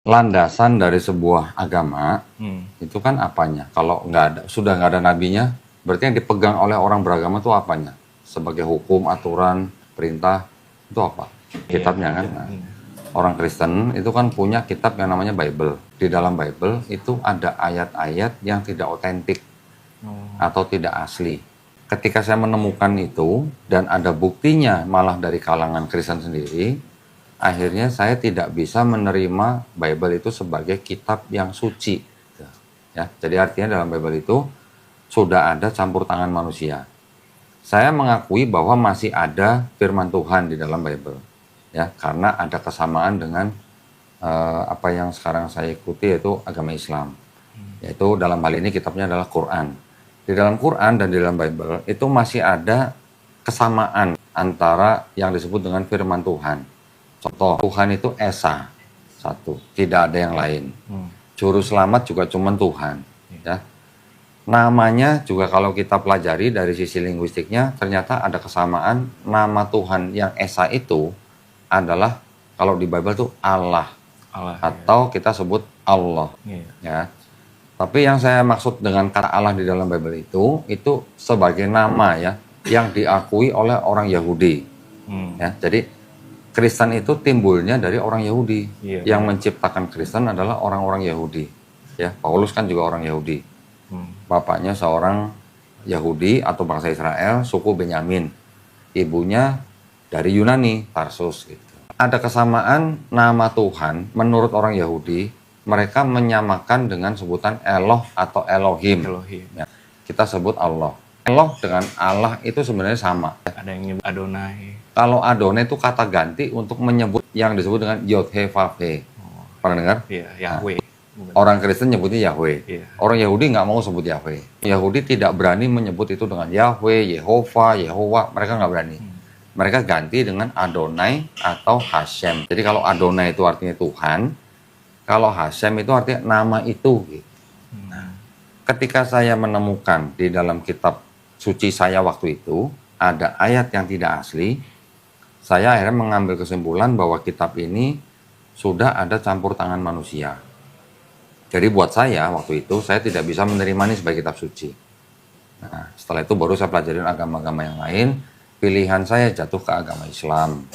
landasan dari sebuah agama itu kan apanya? Kalau sudah nggak ada nabinya, berarti yang dipegang oleh orang beragama itu apanya? Sebagai hukum, aturan, perintah, itu apa? Kitabnya kan. Nah, orang Kristen itu kan punya kitab yang namanya Bible. Di dalam Bible itu ada ayat-ayat yang tidak otentik atau tidak asli. Ketika saya menemukan itu dan ada buktinya malah dari kalangan Kristen sendiri, akhirnya saya tidak bisa menerima Bible itu sebagai kitab yang suci. Ya, jadi artinya dalam Bible itu sudah ada campur tangan manusia. Saya mengakui bahwa masih ada firman Tuhan di dalam Bible. Ya, karena ada kesamaan dengan apa yang sekarang saya ikuti, yaitu agama Islam. Yaitu dalam hal ini kitabnya adalah Quran. Di dalam Quran dan di dalam Bible itu masih ada kesamaan antara yang disebut dengan firman Tuhan. Contoh, Tuhan itu Esa, satu, tidak ada yang lain. Juru selamat juga cuma Tuhan. Ya. Namanya juga kalau kita pelajari dari sisi linguistiknya, ternyata ada kesamaan. Nama Tuhan yang Esa itu adalah, kalau di Bible itu Allah atau kita sebut Allah. Ya. Tapi yang saya maksud dengan kata Allah di dalam Bible itu sebagai nama ya, yang diakui oleh orang Yahudi. Ya, jadi Kristen itu timbulnya dari orang Yahudi. Yang menciptakan Kristen adalah orang-orang Yahudi. Ya, Paulus kan juga orang Yahudi. Bapaknya seorang Yahudi atau bangsa Israel, suku Benyamin. Ibunya dari Yunani, Tarsus. Gitu. Ada kesamaan nama Tuhan menurut orang Yahudi. Mereka menyamakan dengan sebutan Eloh atau Elohim. Ya, kita sebut Allah. Eloh dengan Allah itu sebenarnya sama. Ada yang nyebut Adonai. Kalau Adonai itu kata ganti untuk menyebut yang disebut dengan Yod-He-Vav-He. Pernah dengar? Iya, Yahweh. Orang Kristen nyebutnya Yahweh. Iya. Orang Yahudi nggak mau sebut Yahweh. Yahudi tidak berani menyebut itu dengan Yahweh, Yehova, Yehowa. Mereka nggak berani. Mereka ganti dengan Adonai atau Hashem. Jadi kalau Adonai itu artinya Tuhan, kalau Hashem itu artinya nama itu. Nah, ketika saya menemukan di dalam kitab suci saya waktu itu, ada ayat yang tidak asli, saya akhirnya mengambil kesimpulan bahwa kitab ini sudah ada campur tangan manusia. Jadi buat saya waktu itu, saya tidak bisa menerima ini sebagai kitab suci. Nah, setelah itu baru saya pelajarin agama-agama yang lain, pilihan saya jatuh ke agama Islam.